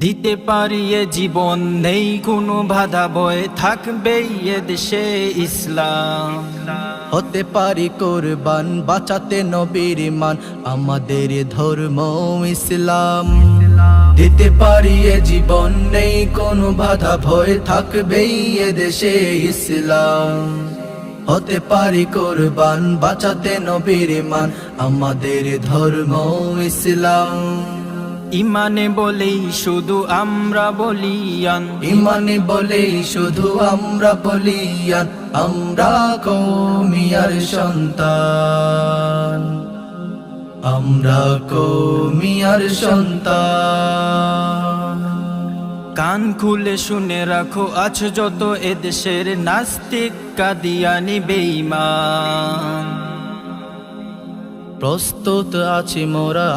দিতে পারি এ জীবন, নেই কোনো বাধা ভয়, থাকবেই এ দেশে ইসলাম। হতে পারি কোরবান, বাঁচাতে নবীর মান, আমাদের ধর্ম ইসলাম। দিতে পারি এ জীবন, নেই কোনো বাধা ভয়, থাকবেই এ দেশে ইসলাম। হতে পারি কোরবান, বাঁচাতে নবীর মান, আমাদের ধর্ম ইসলাম। ইমানে বলেই শুধু আমরা বলিয়ান, ইমানে বলেই শুধু আমরা বলিয়ান, আমরা কওমিয়ার সন্তান, আমরা কওমিয়ার সন্তান। কান খুলে শুনে রাখো, আছো যত এদেশের নাস্তিক কাদিয়ানি বেঈমান। প্রস্তুত আছি মোরা